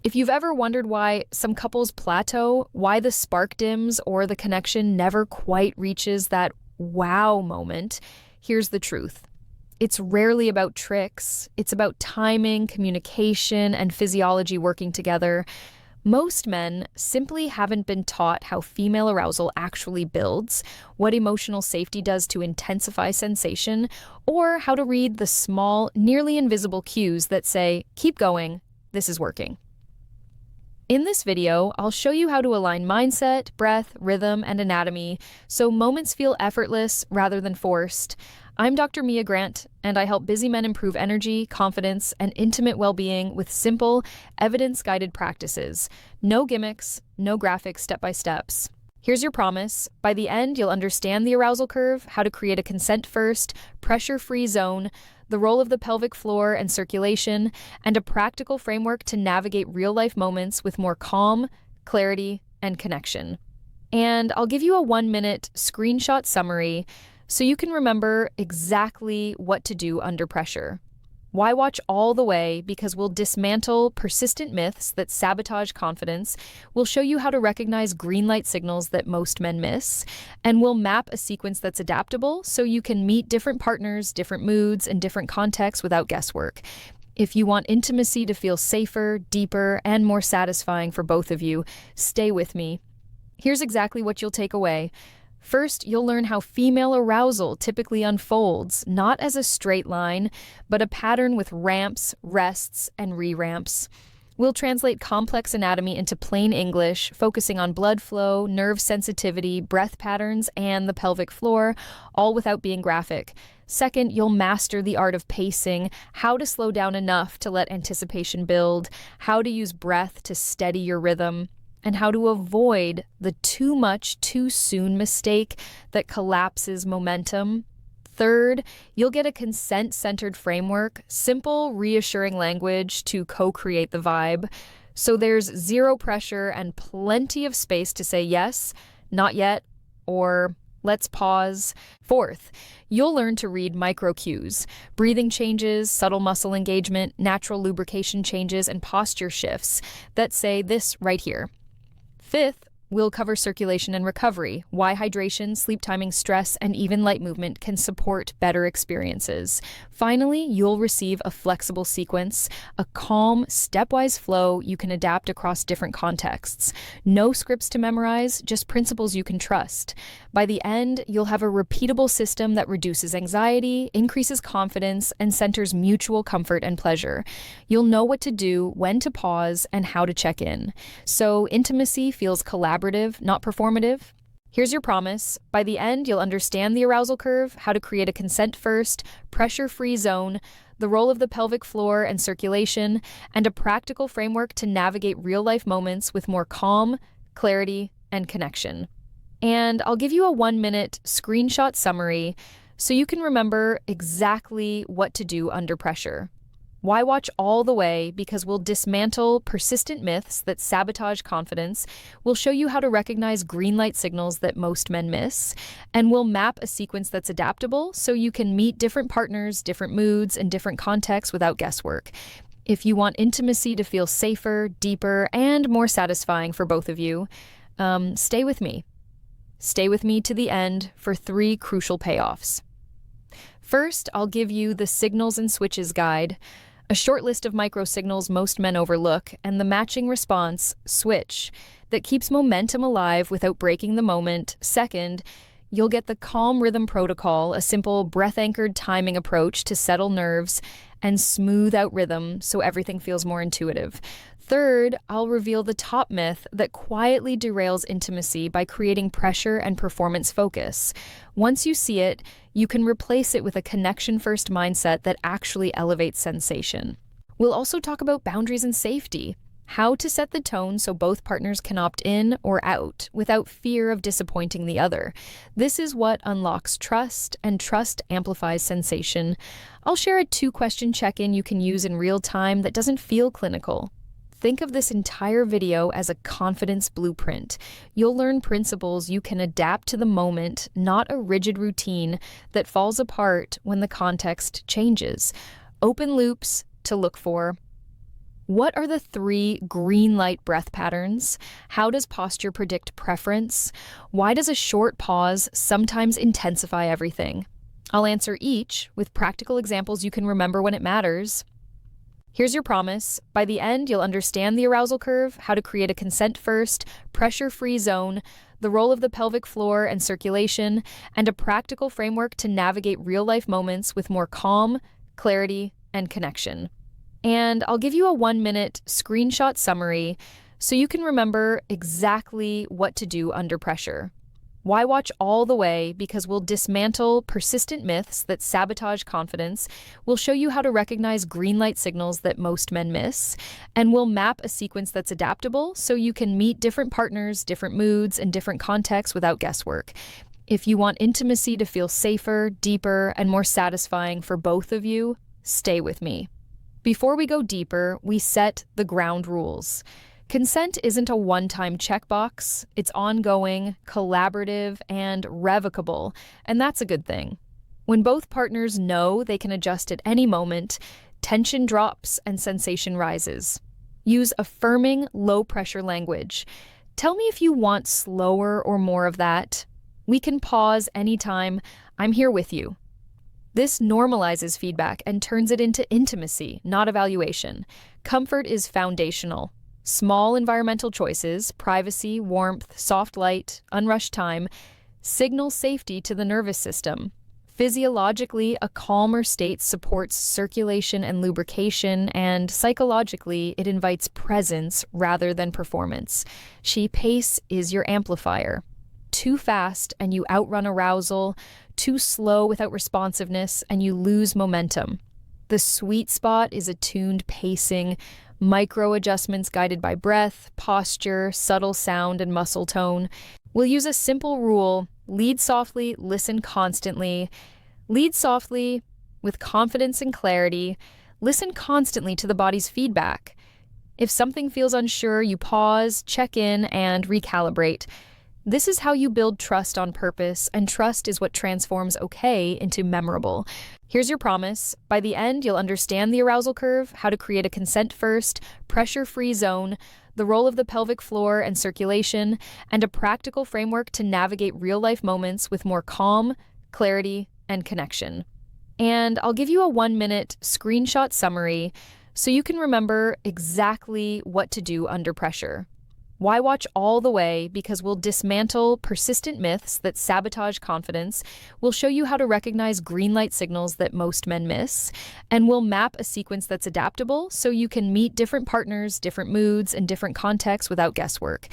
If you've ever wondered why some couples plateau, why the spark dims, or the connection never quite reaches that wow moment, here's the truth. It's rarely about tricks. It's about timing, communication, and physiology working together. Most men simply haven't been taught how female arousal actually builds, what emotional safety does to intensify sensation, or how to read the small, nearly invisible cues that say, keep going, this is working. In this video, I'll show you how to align mindset, breath, rhythm, and anatomy so moments feel effortless rather than forced. I'm Dr. Mia Grant, and I help busy men improve energy, confidence, and intimate well-being with simple, evidence-guided practices. No gimmicks, no graphic step-by-steps. Here's your promise. By the end, you'll understand the arousal curve, how to create a consent-first, pressure-free zone, the role of the pelvic floor and circulation, and a practical framework to navigate real-life moments with more calm, clarity, and connection. And I'll give you a 1-minute screenshot summary so you can remember exactly what to do under pressure. Why watch all the way? Because we'll dismantle persistent myths that sabotage confidence, we'll show you how to recognize green light signals that most men miss, and we'll map a sequence that's adaptable so you can meet different partners, different moods, and different contexts without guesswork. If you want intimacy to feel safer, deeper, and more satisfying for both of you, stay with me. Here's exactly what you'll take away. First, you'll learn how female arousal typically unfolds, not as a straight line, but a pattern with ramps, rests, and re-ramps. We'll translate complex anatomy into plain English, focusing on blood flow, nerve sensitivity, breath patterns, and the pelvic floor, all without being graphic. Second, you'll master the art of pacing, how to slow down enough to let anticipation build, how to use breath to steady your rhythm, and how to avoid the too much, too soon mistake that collapses momentum. Third, you'll get a consent-centered framework, simple, reassuring language to co-create the vibe. So there's zero pressure and plenty of space to say yes, not yet, or let's pause. Fourth, you'll learn to read micro cues, breathing changes, subtle muscle engagement, natural lubrication changes, and posture shifts that say this right here. Fifth, we'll cover circulation and recovery, why hydration, sleep timing, stress, and even light movement can support better experiences. Finally, you'll receive a flexible sequence, a calm, stepwise flow you can adapt across different contexts. No scripts to memorize, just principles you can trust. By the end, you'll have a repeatable system that reduces anxiety, increases confidence, and centers mutual comfort and pleasure. You'll know what to do, when to pause, and how to check in. So intimacy feels collaborative, not performative. Here's your promise. By the end, you'll understand the arousal curve, how to create a consent-first, pressure-free zone, the role of the pelvic floor and circulation, and a practical framework to navigate real-life moments with more calm, clarity, and connection. And I'll give you a 1-minute screenshot summary so you can remember exactly what to do under pressure. Why watch all the way? Because we'll dismantle persistent myths that sabotage confidence, we'll show you how to recognize green light signals that most men miss, and we'll map a sequence that's adaptable so you can meet different partners, different moods, and different contexts without guesswork. If you want intimacy to feel safer, deeper, and more satisfying for both of you, stay with me. Stay with me to the end for 3 crucial payoffs. First, I'll give you the signals and switches guide, a short list of micro signals most men overlook, and the matching response, switch, that keeps momentum alive without breaking the moment. Second, you'll get the calm rhythm protocol, a simple breath-anchored timing approach to settle nerves and smooth out rhythm so everything feels more intuitive. Third, I'll reveal the top myth that quietly derails intimacy by creating pressure and performance focus. Once you see it, you can replace it with a connection-first mindset that actually elevates sensation. We'll also talk about boundaries and safety, how to set the tone so both partners can opt in or out without fear of disappointing the other. This is what unlocks trust, and trust amplifies sensation. I'll share a 2-question check-in you can use in real time that doesn't feel clinical. Think of this entire video as a confidence blueprint. You'll learn principles you can adapt to the moment, not a rigid routine that falls apart when the context changes. Open loops to look for. What are the 3 green light breath patterns? How does posture predict preference? Why does a short pause sometimes intensify everything? I'll answer each with practical examples you can remember when it matters. Here's your promise. By the end, you'll understand the arousal curve, how to create a consent-first, pressure-free zone, the role of the pelvic floor and circulation, and a practical framework to navigate real-life moments with more calm, clarity, and connection. And I'll give you a 1-minute screenshot summary so you can remember exactly what to do under pressure. Why watch all the way? Because we'll dismantle persistent myths that sabotage confidence, we'll show you how to recognize green light signals that most men miss, and we'll map a sequence that's adaptable so you can meet different partners, different moods, and different contexts without guesswork. If you want intimacy to feel safer, deeper, and more satisfying for both of you, stay with me. Before we go deeper, we set the ground rules. Consent isn't a one-time checkbox. It's ongoing, collaborative, and revocable, and that's a good thing. When both partners know they can adjust at any moment, tension drops and sensation rises. Use affirming, low-pressure language. Tell me if you want slower or more of that. We can pause anytime. I'm here with you. This normalizes feedback and turns it into intimacy, not evaluation. Comfort is foundational. Small environmental choices, privacy, warmth, soft light, unrushed time, signal safety to the nervous system. Physiologically, a calmer state supports circulation and lubrication, and psychologically, it invites presence rather than performance. Pace is your amplifier. Too fast and you outrun arousal, too slow without responsiveness and you lose momentum. The sweet spot is attuned pacing, micro adjustments guided by breath, posture, subtle sound, and muscle tone. We'll use a simple rule: lead softly, listen constantly. Lead softly with confidence and clarity. Listen constantly to the body's feedback. If something feels unsure, you pause, check in, and recalibrate. This is how you build trust on purpose, and trust is what transforms okay into memorable. Here's your promise. By the end, you'll understand the arousal curve, how to create a consent-first, pressure-free zone, the role of the pelvic floor and circulation, and a practical framework to navigate real-life moments with more calm, clarity, and connection. And I'll give you a 1-minute screenshot summary so you can remember exactly what to do under pressure. Why watch all the way? Because we'll dismantle persistent myths that sabotage confidence, we'll show you how to recognize green light signals that most men miss, and we'll map a sequence that's adaptable so you can meet different partners, different moods, and different contexts without guesswork.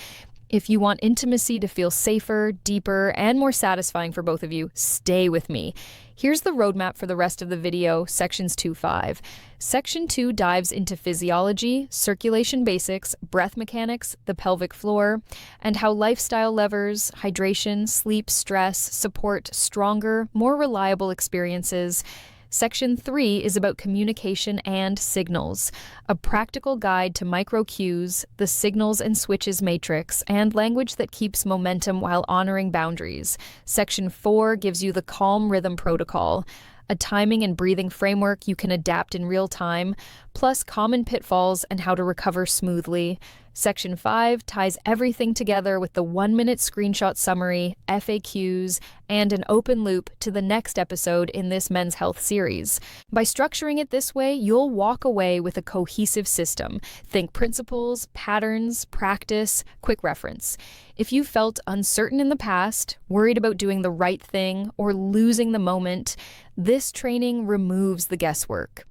If you want intimacy to feel safer, deeper, and more satisfying for both of you, stay with me. Here's the roadmap for the rest of the video, sections 2-5. Section 2 dives into physiology, circulation basics, breath mechanics, the pelvic floor, and how lifestyle levers, hydration, sleep, stress support stronger, more reliable experiences. Section 3 is about communication and signals, a practical guide to micro cues, the signals and switches matrix, and language that keeps momentum while honoring boundaries. Section 4 gives you the calm rhythm protocol, a timing and breathing framework you can adapt in real time, plus common pitfalls and how to recover smoothly. Section 5 ties everything together with the 1-minute screenshot summary, FAQs, and an open loop to the next episode in this men's health series. By structuring it this way, you'll walk away with a cohesive system. Think principles, patterns, practice, quick reference. If you felt uncertain in the past, worried about doing the right thing, or losing the moment, this training removes the guesswork.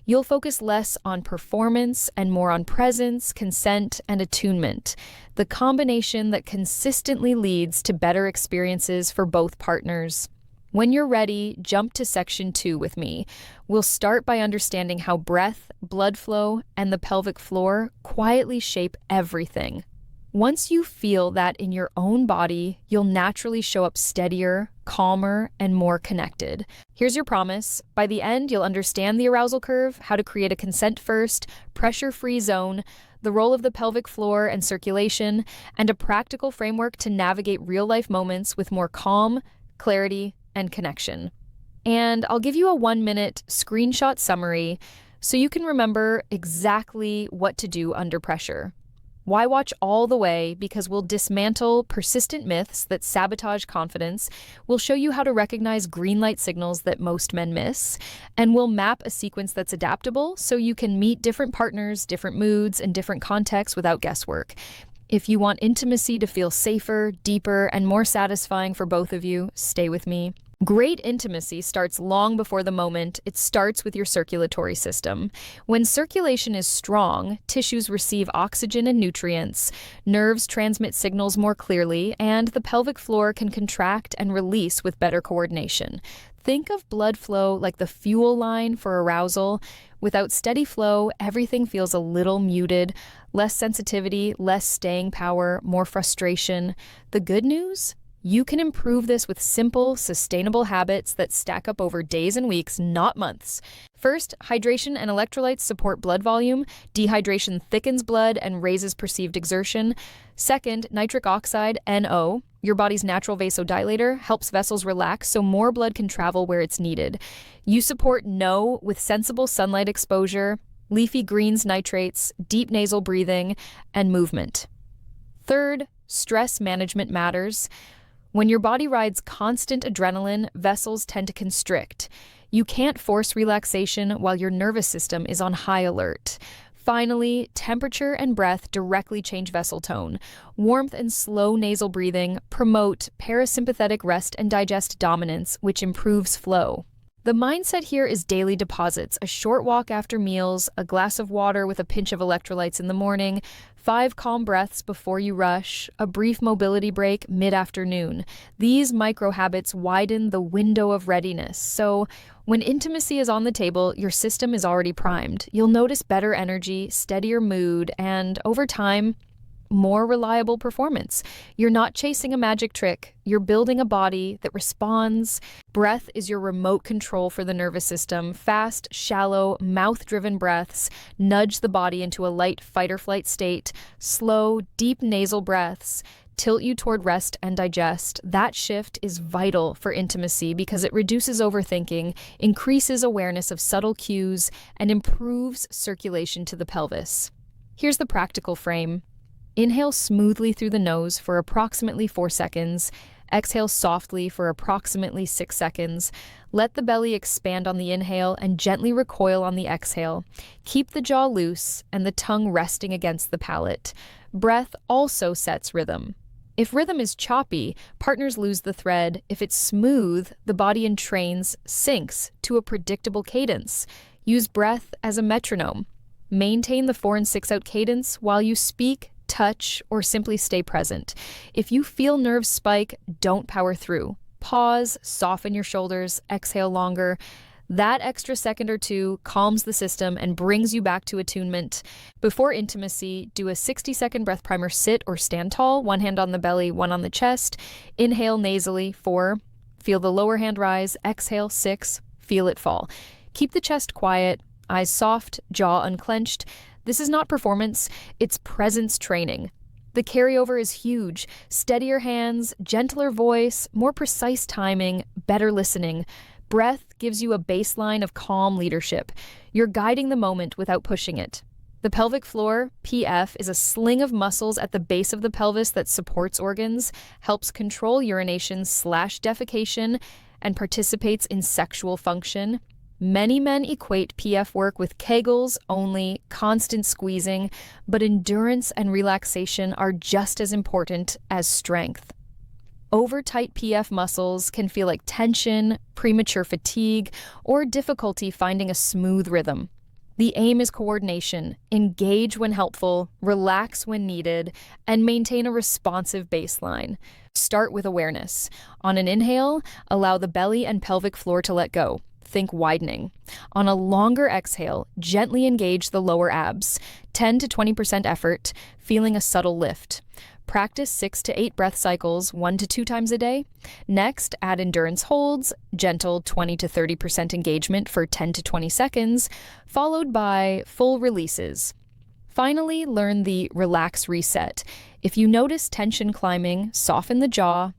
You'll focus less on performance and more on presence, consent, and attunement, the combination that consistently leads to better experiences for both partners. When you're ready, jump to section 2 with me. We'll start by understanding how breath, blood flow, and the pelvic floor quietly shape everything. Once you feel that in your own body, you'll naturally show up steadier, calmer, and more connected. Here's your promise. By the end, you'll understand the arousal curve, how to create a consent-first, pressure-free zone, the role of the pelvic floor and circulation, and a practical framework to navigate real-life moments with more calm, clarity, and connection. And I'll give you a 1-minute screenshot summary so you can remember exactly what to do under pressure. Why watch all the way? Because we'll dismantle persistent myths that sabotage confidence, we'll show you how to recognize green light signals that most men miss, and we'll map a sequence that's adaptable so you can meet different partners, different moods, and different contexts without guesswork. If you want intimacy to feel safer, deeper, and more satisfying for both of you, stay with me. Great intimacy starts long before the moment. It starts with your circulatory system. When circulation is strong, tissues receive oxygen and nutrients, nerves transmit signals more clearly, and the pelvic floor can contract and release with better coordination. Think of blood flow like the fuel line for arousal. Without steady flow, everything feels a little muted, less sensitivity, less staying power, more frustration. The good news? You can improve this with simple, sustainable habits that stack up over days and weeks, not months. First, hydration and electrolytes support blood volume. Dehydration thickens blood and raises perceived exertion. Second, nitric oxide, NO, your body's natural vasodilator, helps vessels relax so more blood can travel where it's needed. You support NO with sensible sunlight exposure, leafy greens nitrates, deep nasal breathing, and movement. Third, stress management matters. When your body rides constant adrenaline, vessels tend to constrict. You can't force relaxation while your nervous system is on high alert. Finally, temperature and breath directly change vessel tone. Warmth and slow nasal breathing promote parasympathetic rest and digest dominance, which improves flow. The mindset here is daily deposits, a short walk after meals, a glass of water with a pinch of electrolytes in the morning, 5 calm breaths before you rush, a brief mobility break mid-afternoon. These micro habits widen the window of readiness. So when intimacy is on the table, your system is already primed. You'll notice better energy, steadier mood, and over time, more reliable performance. You're not chasing a magic trick. You're building a body that responds. Breath is your remote control for the nervous system. Fast, shallow, mouth-driven breaths nudge the body into a light fight-or-flight state. Slow, deep nasal breaths tilt you toward rest and digest. That shift is vital for intimacy because it reduces overthinking, increases awareness of subtle cues, and improves circulation to the pelvis. Here's the practical frame. Inhale smoothly through the nose for approximately 4 seconds. Exhale softly for approximately 6 seconds. Let the belly expand on the inhale and gently recoil on the exhale. Keep the jaw loose and the tongue resting against the palate. Breath also sets rhythm. If rhythm is choppy, partners lose the thread. If it's smooth, the body entrains, syncs to a predictable cadence. Use breath as a metronome. Maintain the 4 and 6 out cadence while you speak, touch, or simply stay present. If you feel nerves spike, don't power through. Pause, soften your shoulders, exhale longer. That extra second or two calms the system and brings you back to attunement. Before intimacy, do a 60-second breath primer sit or stand tall, 1 hand on the belly, 1 on the chest. Inhale nasally, 4. Feel the lower hand rise, exhale, 6. Feel it fall. Keep the chest quiet, eyes soft, jaw unclenched. This is not performance, it's presence training. The carryover is huge. Steadier hands, gentler voice, more precise timing, better listening. Breath gives you a baseline of calm leadership. You're guiding the moment without pushing it. The pelvic floor, PF, is a sling of muscles at the base of the pelvis that supports organs, helps control urination/defecation, and participates in sexual function. Many men equate PF work with Kegels only, constant squeezing, but endurance and relaxation are just as important as strength. Over-tight PF muscles can feel like tension, premature fatigue, or difficulty finding a smooth rhythm. The aim is coordination, engage when helpful, relax when needed, and maintain a responsive baseline. Start with awareness. On an inhale, allow the belly and pelvic floor to let go. Think widening. On a longer exhale, gently engage the lower abs, 10 to 20% effort, feeling a subtle lift. Practice 6 to 8 breath cycles 1 to 2 times a day. Next, add endurance holds, gentle 20 to 30% engagement for 10 to 20 seconds, followed by full releases. Finally, learn the relax reset. If you notice tension climbing, soften the jaw,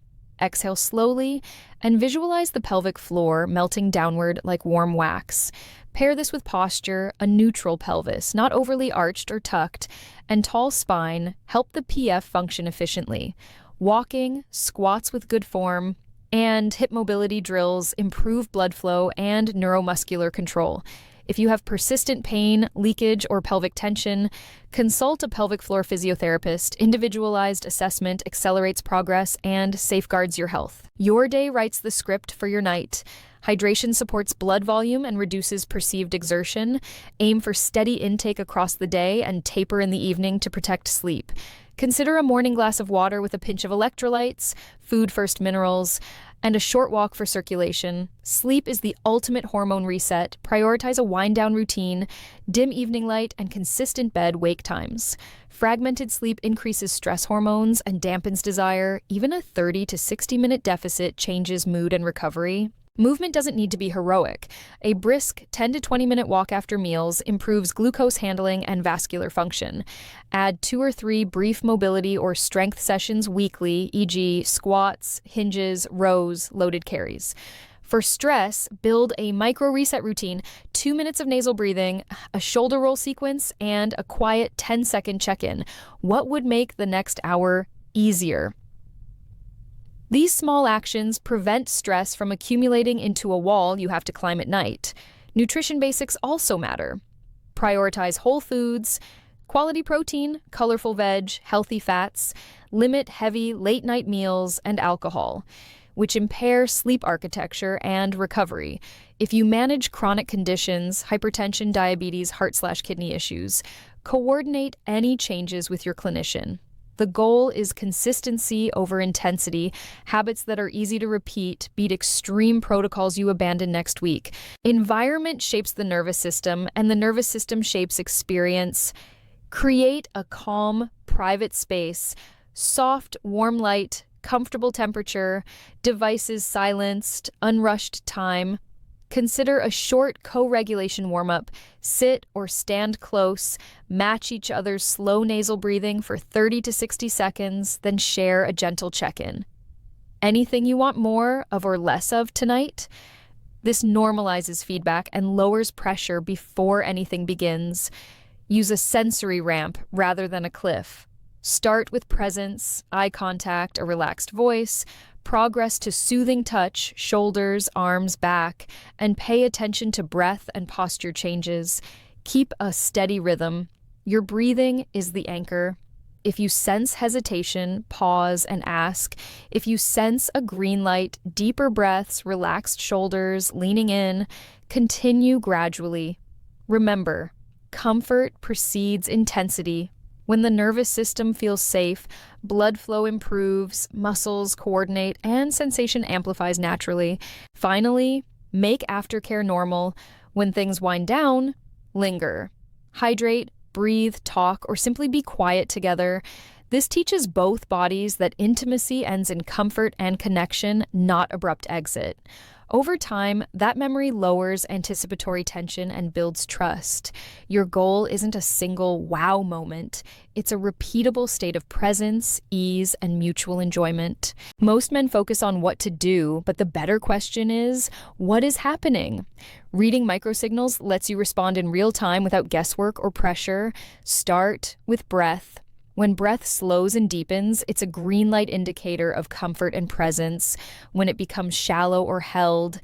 Exhale slowly and visualize the pelvic floor melting downward like warm wax. Pair this with posture, a neutral pelvis, not overly arched or tucked, and tall spine help the PF function efficiently. Walking, squats with good form, and hip mobility drills improve blood flow and neuromuscular control. If you have persistent pain, leakage, or pelvic tension, consult a pelvic floor physiotherapist. Individualized assessment accelerates progress and safeguards your health. Your day writes the script for your night. Hydration supports blood volume and reduces perceived exertion. Aim for steady intake across the day and taper in the evening to protect sleep. Consider a morning glass of water with a pinch of electrolytes, food first minerals, and a short walk for circulation. Sleep is the ultimate hormone reset. Prioritize a wind-down routine, dim evening light, and consistent bed-wake times. Fragmented sleep increases stress hormones and dampens desire. Even a 30 to 60-minute deficit changes mood and recovery. Movement doesn't need to be heroic. A brisk 10 to 20-minute walk after meals improves glucose handling and vascular function. Add 2 or 3 brief mobility or strength sessions weekly, e.g., squats, hinges, rows, loaded carries. For stress, build a micro reset routine, 2 minutes of nasal breathing, a shoulder roll sequence, and a quiet 10-second check-in. What would make the next hour easier? These small actions prevent stress from accumulating into a wall you have to climb at night. Nutrition basics also matter. Prioritize whole foods, quality protein, colorful veg, healthy fats. Limit heavy late-night meals and alcohol, which impair sleep architecture and recovery. If you manage chronic conditions, hypertension, diabetes, heart/kidney issues, coordinate any changes with your clinician. The goal is consistency over intensity. Habits that are easy to repeat beat extreme protocols you abandon next week. Environment shapes the nervous system, and the nervous system shapes experience. Create a calm, private space, soft, warm light, comfortable temperature, devices silenced, unrushed time. Consider a short co-regulation warm-up. Sit or stand close, match each other's slow nasal breathing for 30 to 60 seconds, then share a gentle check-in. Anything you want more of or less of tonight? This normalizes feedback and lowers pressure before anything begins. Use a sensory ramp rather than a cliff. Start with presence, eye contact, a relaxed voice. Progress to soothing touch, shoulders, arms, back, and pay attention to breath and posture changes. Keep a steady rhythm. Your breathing is the anchor. If you sense hesitation, pause and ask. If you sense a green light, deeper breaths, relaxed shoulders, leaning in, continue gradually. Remember, comfort precedes intensity. When the nervous system feels safe, blood flow improves, muscles coordinate, and sensation amplifies naturally. Finally, make aftercare normal. When things wind down, linger. Hydrate, breathe, talk, or simply be quiet together. This teaches both bodies that intimacy ends in comfort and connection, not abrupt exit. Over time, that memory lowers anticipatory tension and builds trust. Your goal isn't a single wow moment. It's a repeatable state of presence, ease, and mutual enjoyment. Most men focus on what to do, but the better question is, what is happening? Reading microsignals lets you respond in real time without guesswork or pressure. Start with breath. When breath slows and deepens, it's a green light indicator of comfort and presence. When it becomes shallow or held,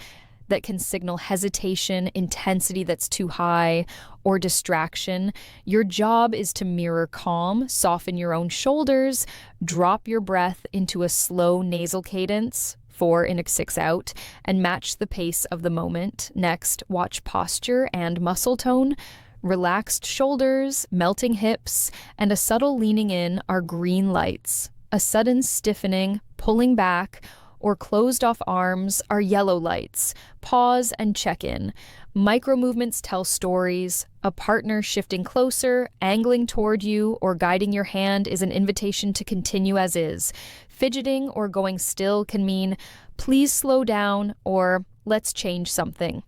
that can signal hesitation, intensity that's too high, or distraction. Your job is to mirror calm, soften your own shoulders, drop your breath into a slow nasal cadence, 4 in, 6 out, and match the pace of the moment. Next, watch posture and muscle tone. Relaxed shoulders, melting hips, and a subtle leaning in are green lights. A sudden stiffening, pulling back, or closed off arms are yellow lights. Pause and check in. Micro movements tell stories. A partner shifting closer, angling toward you, or guiding your hand is an invitation to continue as is. Fidgeting or going still can mean, please slow down, or let's change something.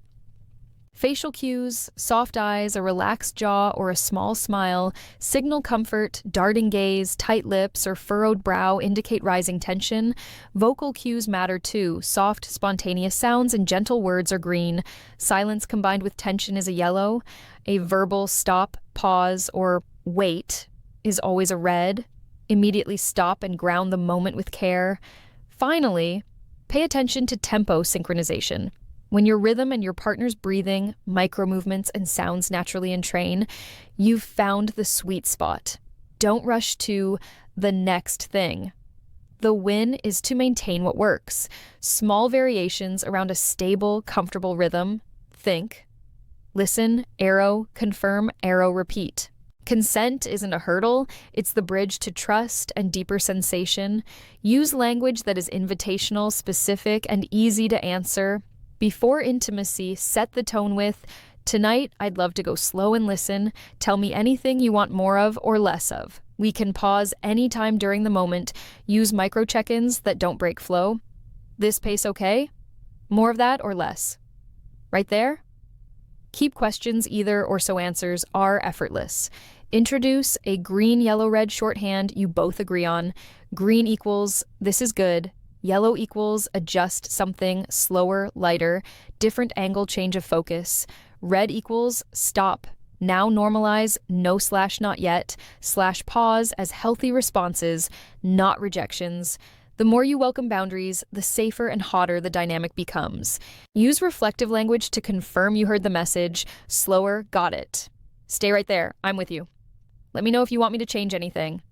Facial cues, soft eyes, a relaxed jaw, or a small smile signal comfort. Darting gaze, tight lips, or furrowed brow indicate rising tension. Vocal cues matter too. Soft, spontaneous sounds and gentle words are green. Silence combined with tension is a yellow. A verbal stop, pause, or wait is always a red. Immediately stop and ground the moment with care. Finally, pay attention to tempo synchronization. When your rhythm and your partner's breathing, micro movements, and sounds naturally entrain, you've found the sweet spot. Don't rush to the next thing. The win is to maintain what works. Small variations around a stable, comfortable rhythm. Think, listen, arrow, confirm, arrow, repeat. Consent isn't a hurdle, it's the bridge to trust and deeper sensation. Use language that is invitational, specific, and easy to answer. Before intimacy, set the tone with, "Tonight, I'd love to go slow and listen. Tell me anything you want more of or less of." We can pause anytime during the moment. Use micro check-ins that don't break flow. "This pace okay? More of that or less?" Right there? Keep questions either or so answers are effortless. Introduce a green, yellow, red shorthand you both agree on. Green equals, "This is good." Yellow equals, "Adjust something, slower, lighter, different angle, change of focus." Red equals, "Stop. Now normalize, no/not yet, /pause as healthy responses, not rejections." The more you welcome boundaries, the safer and hotter the dynamic becomes. Use reflective language to confirm you heard the message. Slower, got it. Stay right there, I'm with you. Let me know if you want me to change anything.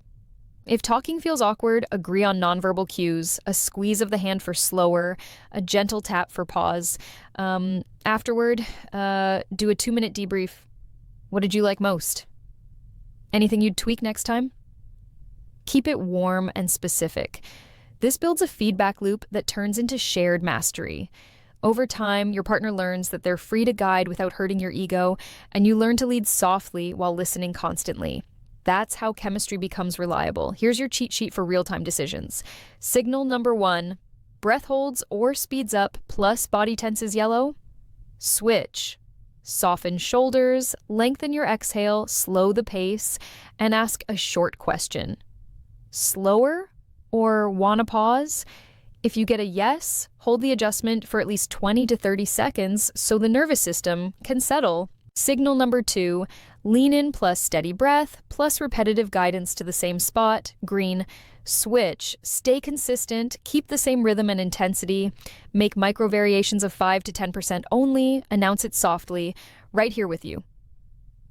If talking feels awkward, agree on nonverbal cues, a squeeze of the hand for slower, a gentle tap for pause. Afterward, do a 2-minute debrief. What did you like most? Anything you'd tweak next time? Keep it warm and specific. This builds a feedback loop that turns into shared mastery. Over time, your partner learns that they're free to guide without hurting your ego, and you learn to lead softly while listening constantly. That's how chemistry becomes reliable. Here's your cheat sheet for real-time decisions. Signal number 1, breath holds or speeds up plus body tenses yellow. Switch. Soften shoulders, lengthen your exhale, slow the pace, and ask a short question. Slower or wanna pause? If you get a yes, hold the adjustment for at least 20 to 30 seconds so the nervous system can settle. Signal number 2, lean in plus steady breath, plus repetitive guidance to the same spot, green. Switch, stay consistent, keep the same rhythm and intensity, make micro variations of 5 to 10% only, announce it softly, right here with you.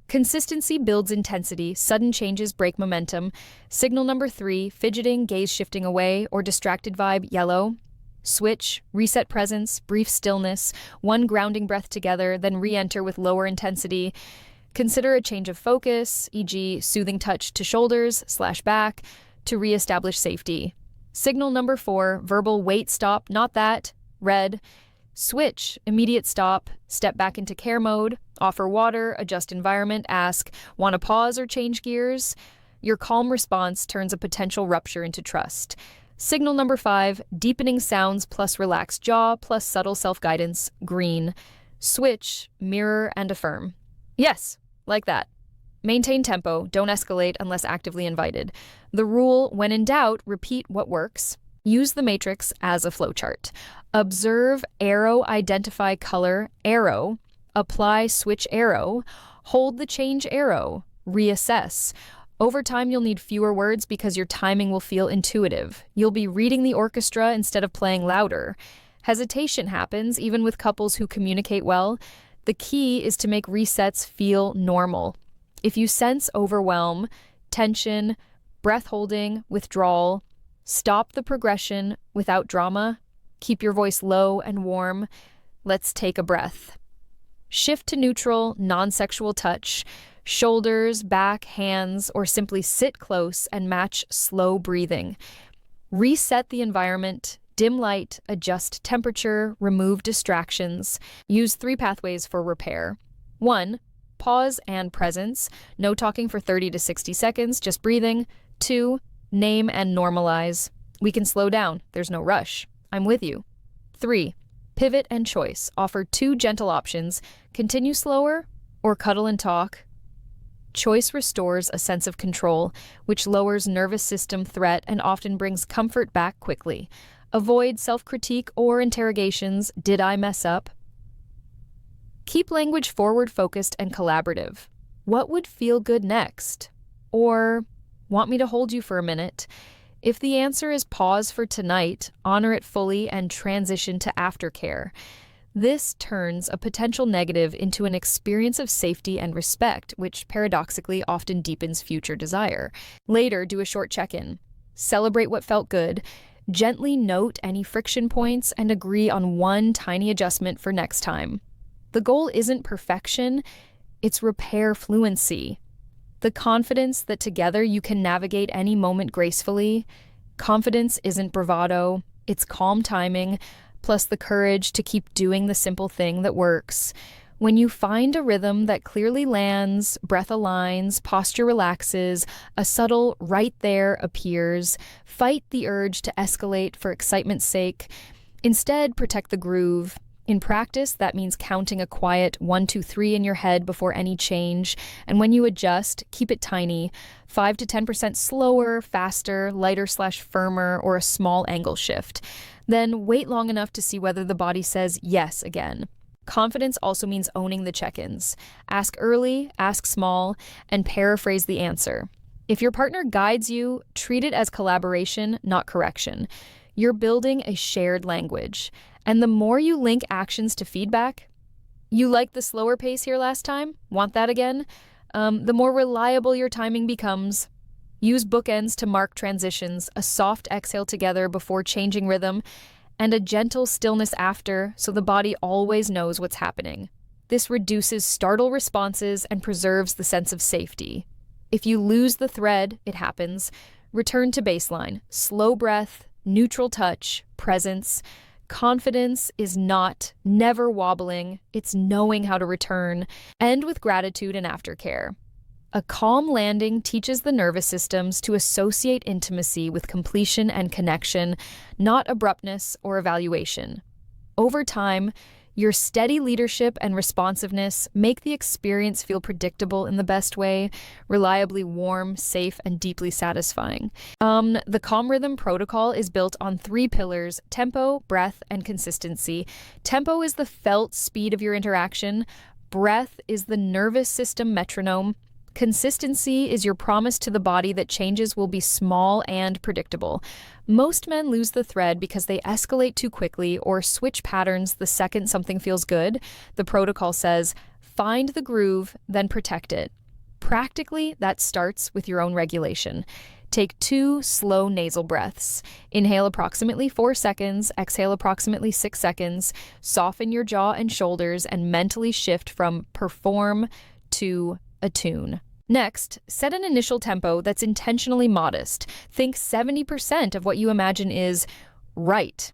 Consistency builds intensity, sudden changes break momentum. Signal number 3, fidgeting, gaze shifting away, or distracted vibe, yellow. Switch, reset presence, brief stillness, one grounding breath together, then re-enter with lower intensity. Consider a change of focus, e.g. soothing touch to shoulders/back to re-establish safety. Signal number 4, verbal wait, stop, not that, red. Switch, immediate stop, step back into care mode, offer water, adjust environment, ask, want to pause or change gears? Your calm response turns a potential rupture into trust. Signal number 5, deepening sounds plus relaxed jaw plus subtle self-guidance, green. Switch, mirror, and affirm. Yes, like that. Maintain tempo, don't escalate unless actively invited. The rule, when in doubt, repeat what works. Use the matrix as a flowchart. Observe, arrow, identify color, arrow. Apply, switch, arrow. Hold the change, arrow. Reassess. Over time, you'll need fewer words because your timing will feel intuitive. You'll be reading the orchestra instead of playing louder. Hesitation happens even with couples who communicate well. The key is to make resets feel normal. If you sense overwhelm, tension, breath holding, withdrawal, stop the progression without drama. Keep your voice low and warm. Let's take a breath. Shift to neutral, non-sexual touch. Shoulders, back, hands, or simply sit close and match slow breathing. Reset the environment, dim light, adjust temperature, remove distractions. Use 3 pathways for repair. 1, pause and presence. No talking for 30 to 60 seconds, just breathing. 2, name and normalize. We can slow down, there's no rush. I'm with you. 3, Pivot and choice offer two gentle options: continue slower or cuddle and talk. Choice restores a sense of control, which lowers nervous system threat and often brings comfort back quickly. Avoid self-critique or interrogations. Did I mess up? Keep language forward-focused and collaborative. What would feel good next? Or, want me to hold you for a minute? If the answer is pause for tonight, honor it fully and transition to aftercare. This turns a potential negative into an experience of safety and respect, which paradoxically often deepens future desire. Later, do a short check-in. Celebrate what felt good. Gently note any friction points and agree on one tiny adjustment for next time. The goal isn't perfection, it's repair fluency. The confidence that together you can navigate any moment gracefully. Confidence isn't bravado, it's calm timing, plus the courage to keep doing the simple thing that works. When you find a rhythm that clearly lands, breath aligns, posture relaxes, a subtle right there appears, fight the urge to escalate for excitement's sake. Instead, protect the groove. In practice, that means counting a quiet 1, 2, 3 in your head before any change, and when you adjust, keep it tiny, 5 to 10% slower, faster, lighter/firmer, or a small angle shift. Then wait long enough to see whether the body says yes again. Confidence also means owning the check-ins. Ask early, ask small, and paraphrase the answer. If your partner guides you, treat it as collaboration, not correction. You're building a shared language. And the more you link actions to feedback, you liked the slower pace here last time? Want that again? The more reliable your timing becomes. Use bookends to mark transitions, a soft exhale together before changing rhythm, and a gentle stillness after, so the body always knows what's happening. This reduces startle responses and preserves the sense of safety. If you lose the thread, it happens. Return to baseline. Slow breath, neutral touch, presence. Confidence is never wobbling. It's knowing how to return. End with gratitude and aftercare. A calm landing teaches the nervous systems to associate intimacy with completion and connection, not abruptness or evaluation. Over time, your steady leadership and responsiveness make the experience feel predictable in the best way, reliably warm, safe, and deeply satisfying. The Calm Rhythm protocol is built on 3 pillars: tempo, breath, and consistency. Tempo is the felt speed of your interaction. Breath is the nervous system metronome. Consistency is your promise to the body that changes will be small and predictable. Most men lose the thread because they escalate too quickly or switch patterns the second something feels good. The protocol says, find the groove, then protect it. Practically, that starts with your own regulation. Take 2 slow nasal breaths. Inhale approximately 4 seconds, exhale approximately 6 seconds. Soften your jaw and shoulders and mentally shift from perform to attune. Next, set an initial tempo that's intentionally modest. Think 70% of what you imagine is right.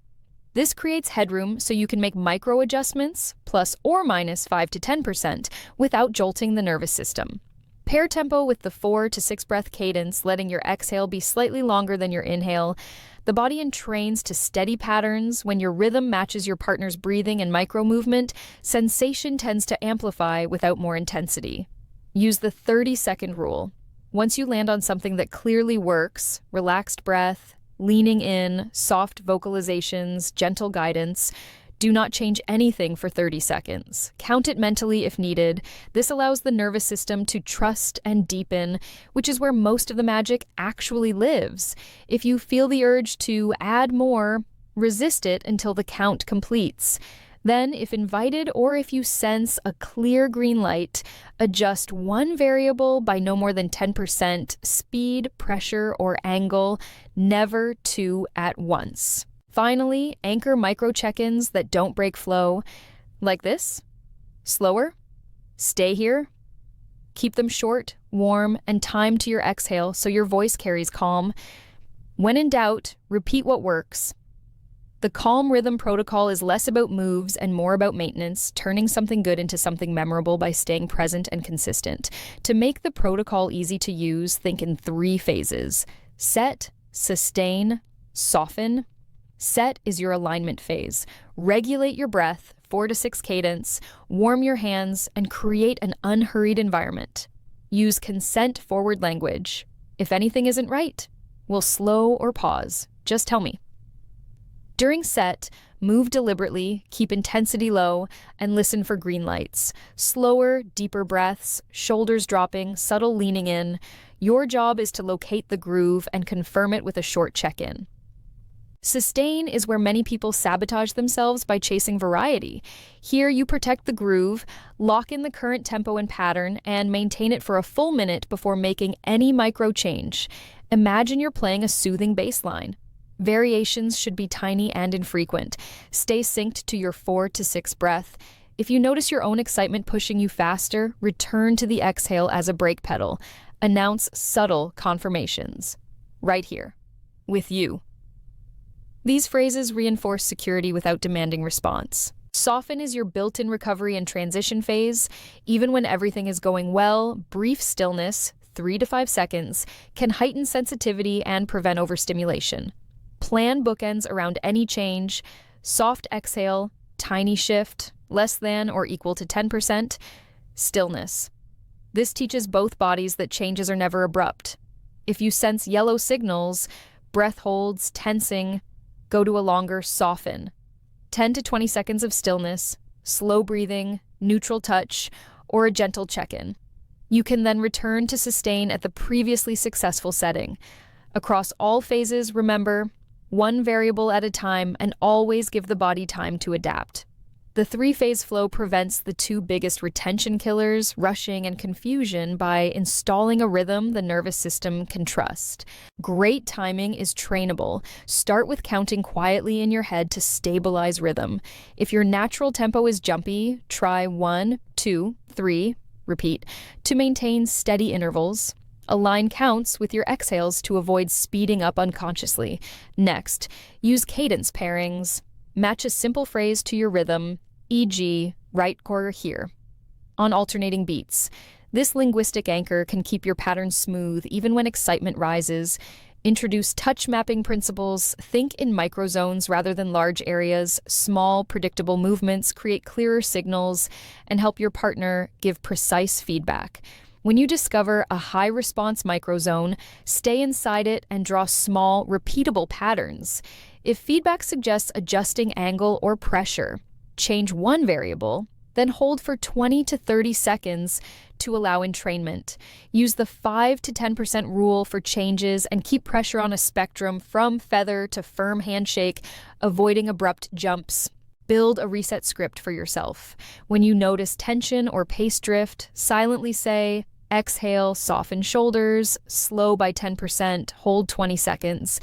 This creates headroom so you can make micro adjustments, plus or minus 5 to 10%, without jolting the nervous system. Pair tempo with the 4 to 6 breath cadence, letting your exhale be slightly longer than your inhale. The body entrains to steady patterns. When your rhythm matches your partner's breathing and micro movement, sensation tends to amplify without more intensity. Use the 30-second rule. Once you land on something that clearly works, relaxed breath, leaning in, soft vocalizations, gentle guidance, do not change anything for 30 seconds. Count it mentally if needed. This allows the nervous system to trust and deepen, which is where most of the magic actually lives. If you feel the urge to add more, resist it until the count completes. Then, if invited or if you sense a clear green light, adjust one variable by no more than 10%, speed, pressure, or angle, never 2 at once. Finally, anchor micro check-ins that don't break flow, like this. Slower. Stay here. Keep them short, warm, and timed to your exhale so your voice carries calm. When in doubt, repeat what works. The Calm Rhythm protocol is less about moves and more about maintenance, turning something good into something memorable by staying present and consistent. To make the protocol easy to use, think in 3 phases: set, sustain, soften. Set is your alignment phase. Regulate your breath, 4 to 6 cadence, warm your hands, and create an unhurried environment. Use consent-forward language. If anything isn't right, we'll slow or pause. Just tell me. During set, move deliberately, keep intensity low, and listen for green lights. Slower, deeper breaths, shoulders dropping, subtle leaning in. Your job is to locate the groove and confirm it with a short check-in. Sustain is where many people sabotage themselves by chasing variety. Here, you protect the groove, lock in the current tempo and pattern, and maintain it for a full minute before making any micro change. Imagine you're playing a soothing bass line. Variations should be tiny and infrequent. Stay synced to your 4 to 6 breath. If you notice your own excitement pushing you faster, return to the exhale as a brake pedal. Announce subtle confirmations. Right here. With you. These phrases reinforce security without demanding response. Soften is your built-in recovery and transition phase. Even when everything is going well, brief stillness, 3 to 5 seconds, can heighten sensitivity and prevent overstimulation. Plan bookends around any change. Soft exhale, tiny shift, less than or equal to 10%. Stillness. This teaches both bodies that changes are never abrupt. If you sense yellow signals, breath holds, tensing, go to a longer soften. 10 to 20 seconds of stillness, slow breathing, neutral touch, or a gentle check-in. You can then return to sustain at the previously successful setting. Across all phases, remember, one variable at a time and always give the body time to adapt. The 3-phase flow prevents the 2 biggest retention killers, rushing and confusion, by installing a rhythm the nervous system can trust. Great timing is trainable. Start with counting quietly in your head to stabilize rhythm. If your natural tempo is jumpy, try 1, 2, 3, repeat, to maintain steady intervals. Align counts with your exhales to avoid speeding up unconsciously. Next, use cadence pairings. Match a simple phrase to your rhythm, e.g., right quarter here, on alternating beats. This linguistic anchor can keep your pattern smooth even when excitement rises. Introduce touch mapping principles. Think in microzones rather than large areas. Small, predictable movements create clearer signals and help your partner give precise feedback. When you discover a high-response microzone, stay inside it and draw small, repeatable patterns. If feedback suggests adjusting angle or pressure, change one variable, then hold for 20 to 30 seconds to allow entrainment. Use the 5 to 10% rule for changes and keep pressure on a spectrum from feather to firm handshake, avoiding abrupt jumps. Build a reset script for yourself. When you notice tension or pace drift, silently say, exhale, soften shoulders, slow by 10%, hold 20 seconds.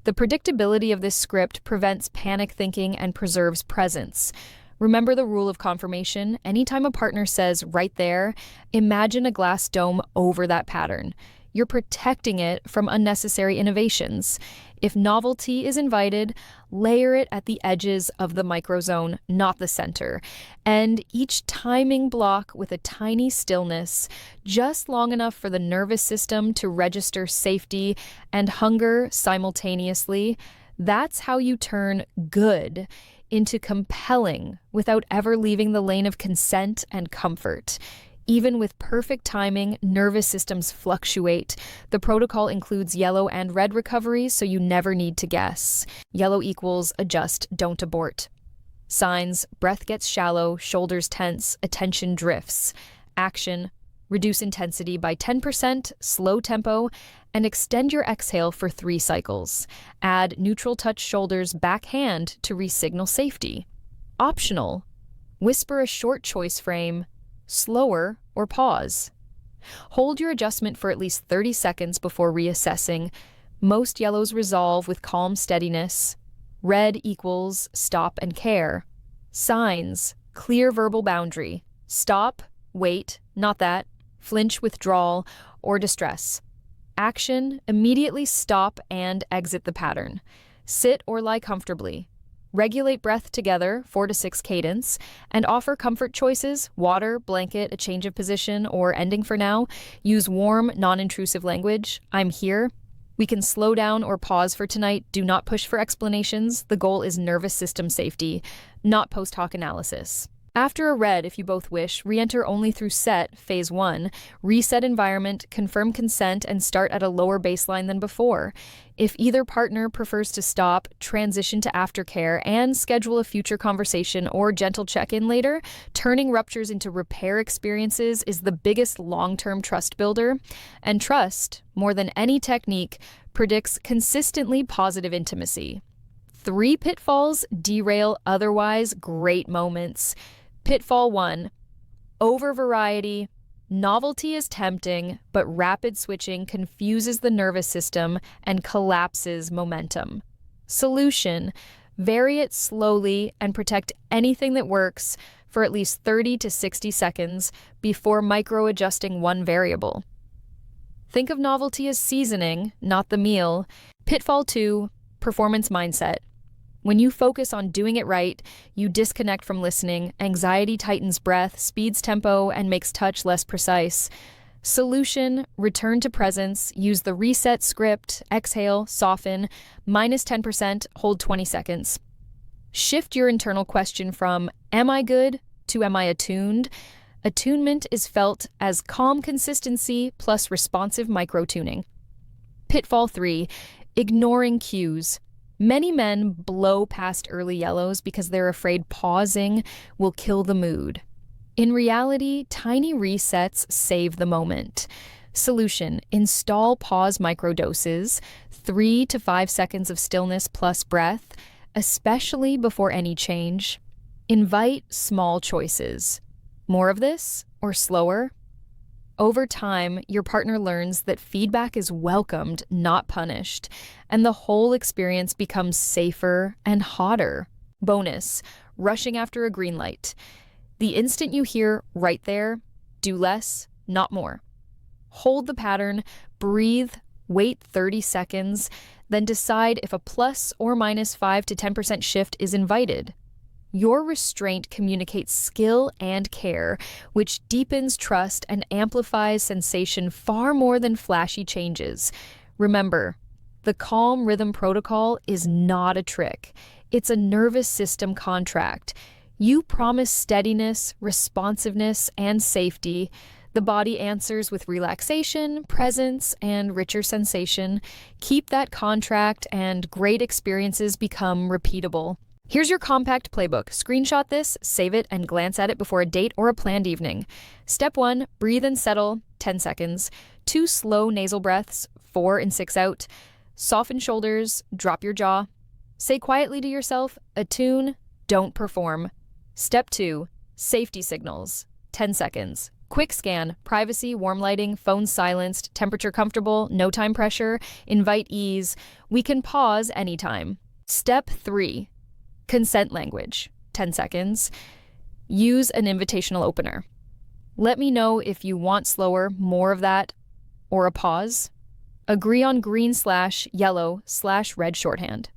The predictability of this script prevents panic thinking and preserves presence. Remember the rule of confirmation. Anytime a partner says, right there, imagine a glass dome over that pattern. You're protecting it from unnecessary innovations. If novelty is invited, layer it at the edges of the microzone, not the center. And each timing block with a tiny stillness, just long enough for the nervous system to register safety and hunger simultaneously. That's how you turn good into compelling without ever leaving the lane of consent and comfort. Even with perfect timing, nervous systems fluctuate. The protocol includes yellow and red recoveries, so you never need to guess. Yellow equals adjust, don't abort. Signs: breath gets shallow, shoulders tense, attention drifts. Action: reduce intensity by 10%, slow tempo, and extend your exhale for 3 cycles. Add neutral touch shoulders backhand to re-signal safety. Optional: whisper a short choice frame, slower, or pause. Hold your adjustment for at least 30 seconds before reassessing. Most yellows resolve with calm steadiness. Red equals stop and care. Signs: clear verbal boundary. Stop, wait, not that, flinch, withdrawal, or distress. Action: immediately stop and exit the pattern. Sit or lie comfortably. Regulate breath together, 4 to 6 cadence, and offer comfort choices: water, blanket, a change of position, or ending for now. Use warm, non-intrusive language. I'm here. We can slow down or pause for tonight. Do not push for explanations. The goal is nervous system safety, not post hoc analysis. After a red, if you both wish, re-enter only through set, phase 1, reset environment, confirm consent, and start at a lower baseline than before. If either partner prefers to stop, transition to aftercare, and schedule a future conversation or gentle check-in later, turning ruptures into repair experiences is the biggest long-term trust builder. And trust, more than any technique, predicts consistently positive intimacy. 3 pitfalls derail otherwise great moments. Pitfall 1, over variety. Novelty is tempting, but rapid switching confuses the nervous system and collapses momentum. Solution, vary it slowly and protect anything that works for at least 30 to 60 seconds before micro-adjusting one variable. Think of novelty as seasoning, not the meal. Pitfall 2, performance mindset. When you focus on doing it right, you disconnect from listening, anxiety tightens breath, speeds tempo, and makes touch less precise. Solution, return to presence, use the reset script, exhale, soften, -10%, hold 20 seconds. Shift your internal question from, am I good, to am I attuned? Attunement is felt as calm consistency plus responsive micro-tuning. Pitfall 3, ignoring cues. Many men blow past early yellows because they're afraid pausing will kill the mood. In reality, tiny resets save the moment. Solution, install pause microdoses, 3 to 5 seconds of stillness plus breath, especially before any change. Invite small choices. More of this or slower? Over time, your partner learns that feedback is welcomed, not punished, and the whole experience becomes safer and hotter. Bonus, rushing after a green light. The instant you hear, right there, do less, not more. Hold the pattern, breathe, wait 30 seconds, then decide if a plus or minus 5 to 10% shift is invited. Your restraint communicates skill and care, which deepens trust and amplifies sensation far more than flashy changes. Remember, the calm rhythm protocol is not a trick. It's a nervous system contract. You promise steadiness, responsiveness, and safety. The body answers with relaxation, presence, and richer sensation. Keep that contract, and great experiences become repeatable. Here's your compact playbook. Screenshot this, save it, and glance at it before a date or a planned evening. Step 1, breathe and settle, 10 seconds. 2 slow nasal breaths, 4 and 6 out. Soften shoulders, drop your jaw. Say quietly to yourself, attune, don't perform. Step 2, safety signals, 10 seconds. Quick scan, privacy, warm lighting, phone silenced, temperature comfortable, no time pressure, invite ease. We can pause anytime. Step 3, consent language, 10 seconds. Use an invitational opener. Let me know if you want slower, more of that, or a pause. Agree on green/yellow/red shorthand.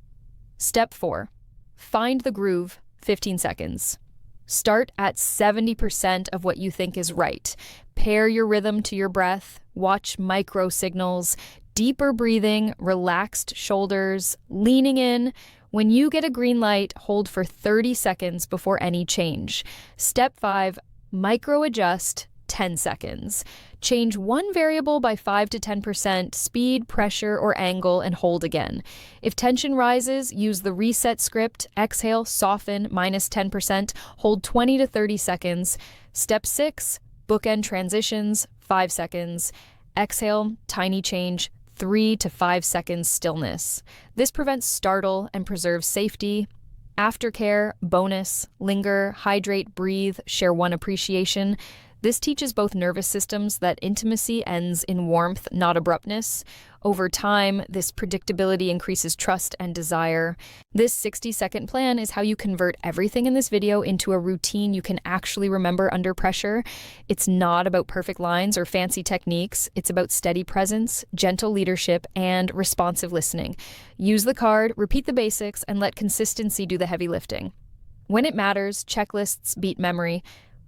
Step 4, find the groove, 15 seconds. Start at 70% of what you think is right. Pair your rhythm to your breath. Watch micro signals, deeper breathing, relaxed shoulders, leaning in. When you get a green light, hold for 30 seconds before any change. Step 5, micro adjust, 10 seconds. Change one variable by 5 to 10%, speed, pressure, or angle, and hold again. If tension rises, use the reset script, exhale, soften, -10%, hold 20 to 30 seconds. Step 6, bookend transitions, 5 seconds. Exhale, tiny change, 3 to 5 seconds stillness. This prevents startle and preserves safety. Aftercare, bonus, linger, hydrate, breathe, share one appreciation. This teaches both nervous systems that intimacy ends in warmth, not abruptness. Over time, this predictability increases trust and desire. This 60-second plan is how you convert everything in this video into a routine you can actually remember under pressure. It's not about perfect lines or fancy techniques. It's about steady presence, gentle leadership, and responsive listening. Use the card, repeat the basics, and let consistency do the heavy lifting. When it matters, checklists beat memory.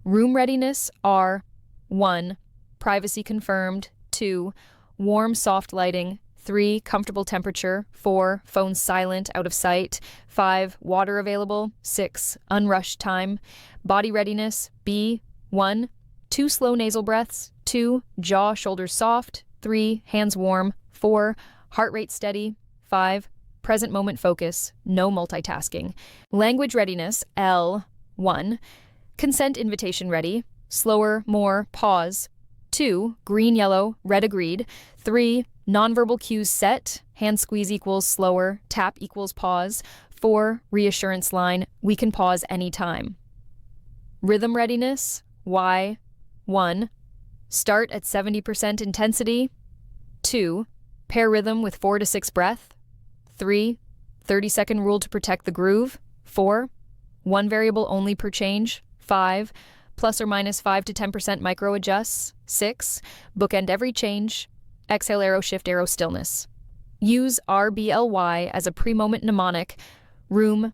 Room readiness are 1. Privacy confirmed. 2. Warm, soft lighting. 3, comfortable temperature. 4, phone silent, out of sight. 5, water available. 6, unrushed time. Body readiness. B, 1, 2 slow nasal breaths. 2, jaw, shoulders soft. 3, hands warm. 4, heart rate steady. 5, present moment focus, no multitasking. Language readiness, L, 1, consent invitation ready. Slower, more, pause. 2, green, yellow, red agreed. 3, nonverbal cues set. Hand squeeze equals slower, tap equals pause. 4, reassurance line, we can pause anytime. Rhythm readiness, Y, 1, start at 70% intensity. 2, pair rhythm with 4 to 6 breath. 3, 30-second rule to protect the groove. 4, 1 variable only per change. 5, plus or minus 5 to 10% micro adjusts. 6, bookend every change. Exhale, arrow, shift, arrow, stillness. Use RBLY as a pre-moment mnemonic. Room,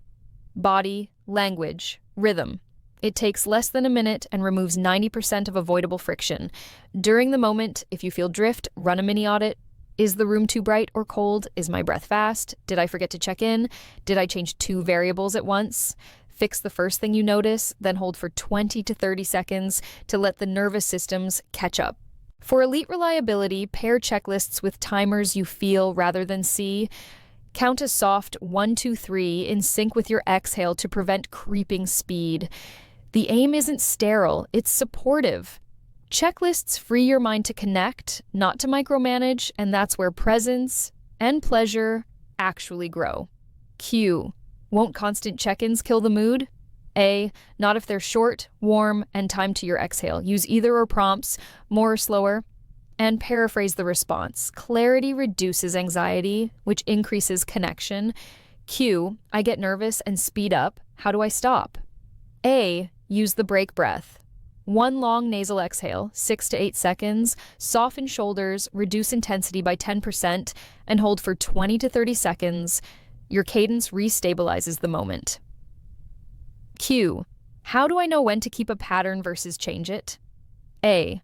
body, language, rhythm. It takes less than a minute and removes 90% of avoidable friction. During the moment, if you feel drift, run a mini audit. Is the room too bright or cold? Is my breath fast? Did I forget to check in? Did I change 2 variables at once? Fix the first thing you notice, then hold for 20 to 30 seconds to let the nervous systems catch up. For elite reliability, pair checklists with timers you feel rather than see. Count a soft 1, 2, 3 in sync with your exhale to prevent creeping speed. The aim isn't sterile, it's supportive. Checklists free your mind to connect, not to micromanage, and that's where presence and pleasure actually grow. Q. Won't constant check-ins kill the mood? A. Not if they're short, warm, and timed to your exhale. Use either or prompts, more or slower, and paraphrase the response. Clarity reduces anxiety, which increases connection. Q. I get nervous and speed up. How do I stop? A. Use the break breath. 1 long nasal exhale, 6 to 8 seconds, soften shoulders, reduce intensity by 10%, and hold for 20 to 30 seconds. Your cadence restabilizes the moment. Q. How do I know when to keep a pattern versus change it? A.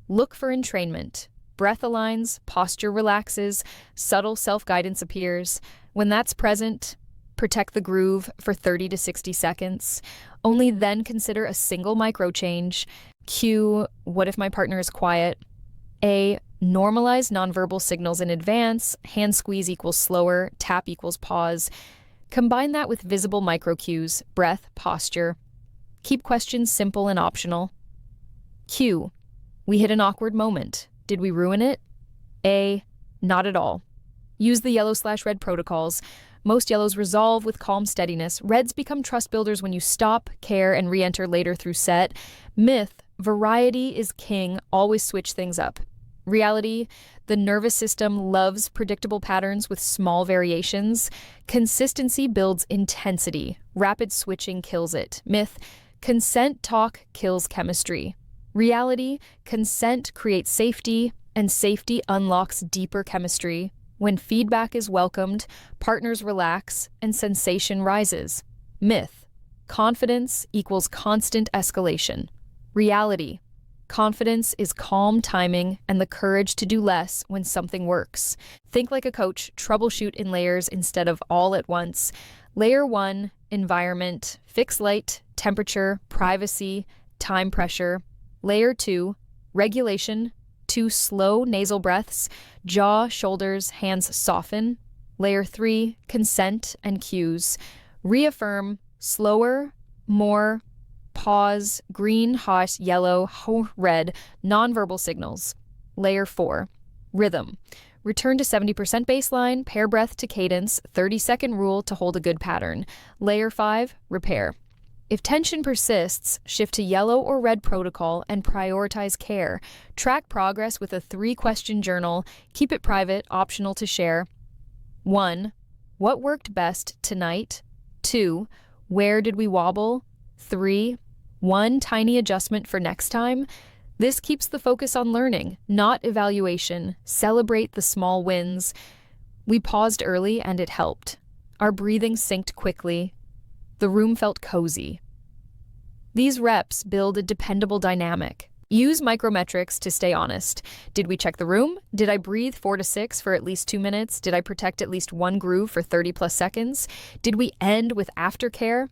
Look for entrainment. Breath aligns, posture relaxes, subtle self-guidance appears. When that's present, protect the groove for 30 to 60 seconds. Only then consider a single micro change. Q. What if my partner is quiet? A. Normalize nonverbal signals in advance. Hand squeeze equals slower. Tap equals pause. Combine that with visible micro cues, breath, posture. Keep questions simple and optional. Q. We hit an awkward moment. Did we ruin it? A. Not at all. Use the yellow/red protocols. Most yellows resolve with calm steadiness. Reds become trust builders when you stop, care, and re-enter later through set. Myth, variety is king, always switch things up. Reality, the nervous system loves predictable patterns with small variations. Consistency builds intensity. Rapid switching kills it. Myth, consent talk kills chemistry. Reality, consent creates safety, and safety unlocks deeper chemistry. When feedback is welcomed, partners relax, and sensation rises. Myth, confidence equals constant escalation. Reality, confidence is calm timing and the courage to do less when something works. Think like a coach, troubleshoot in layers instead of all at once. Layer 1, environment, fix light, temperature, privacy, time pressure. Layer 2, regulation, 2 slow nasal breaths, jaw, shoulders, hands soften. Layer 3, consent and cues. Reaffirm, slower, more, pause, green, hot, yellow, red, nonverbal signals. Layer 4, rhythm. Return to 70% baseline, pair breath to cadence, 30-second rule to hold a good pattern. Layer 5, repair. If tension persists, shift to yellow or red protocol and prioritize care. Track progress with a 3-question journal. Keep it private, optional to share. 1. What worked best tonight? 2. Where did we wobble? 3. 1 tiny adjustment for next time. This keeps the focus on learning, not evaluation. Celebrate the small wins. We paused early and it helped. Our breathing synced quickly. The room felt cozy. These reps build a dependable dynamic. Use micrometrics to stay honest. Did we check the room? Did I breathe 4 to 6 for at least 2 minutes? Did I protect at least one groove for 30 plus seconds? Did we end with aftercare?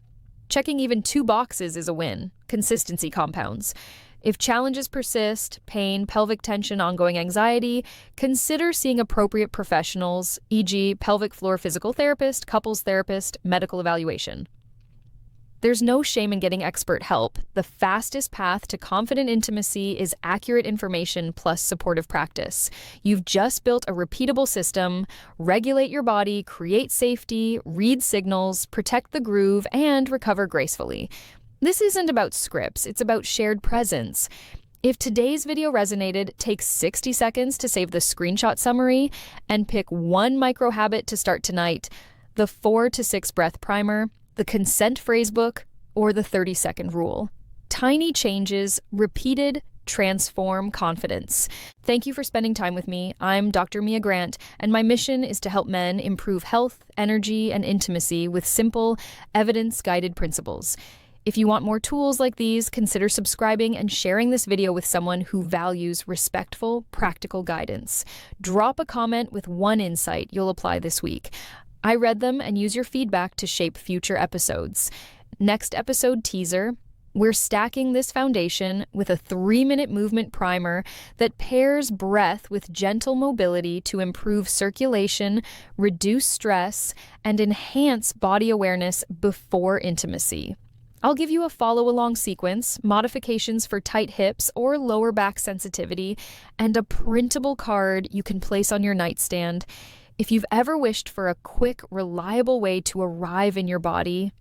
Checking even 2 boxes is a win. Consistency compounds. If challenges persist, pain, pelvic tension, ongoing anxiety, consider seeing appropriate professionals, e.g., pelvic floor physical therapist, couples therapist, medical evaluation. There's no shame in getting expert help. The fastest path to confident intimacy is accurate information plus supportive practice. You've just built a repeatable system. Regulate your body, create safety, read signals, protect the groove, and recover gracefully. This isn't about scripts, it's about shared presence. If today's video resonated, take 60 seconds to save the screenshot summary and pick one micro habit to start tonight: the 4 to 6 breath primer, the consent phrase book, or the 30-second rule. Tiny changes, repeated, transform confidence. Thank you for spending time with me. I'm Dr. Mia Grant, and my mission is to help men improve health, energy, and intimacy with simple, evidence-guided principles. If you want more tools like these, consider subscribing and sharing this video with someone who values respectful, practical guidance. Drop a comment with one insight you'll apply this week. I read them and use your feedback to shape future episodes. Next episode teaser: we're stacking this foundation with a 3-minute movement primer that pairs breath with gentle mobility to improve circulation, reduce stress, and enhance body awareness before intimacy. I'll give you a follow-along sequence, modifications for tight hips or lower back sensitivity, and a printable card you can place on your nightstand. If you've ever wished for a quick, reliable way to arrive in your body,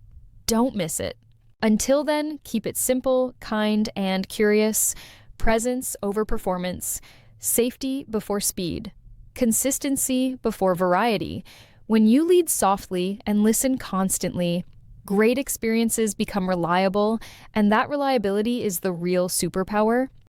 don't miss it. Until then, keep it simple, kind, and curious. Presence over performance. Safety before speed. Consistency before variety. When you lead softly and listen constantly, great experiences become reliable, and that reliability is the real superpower.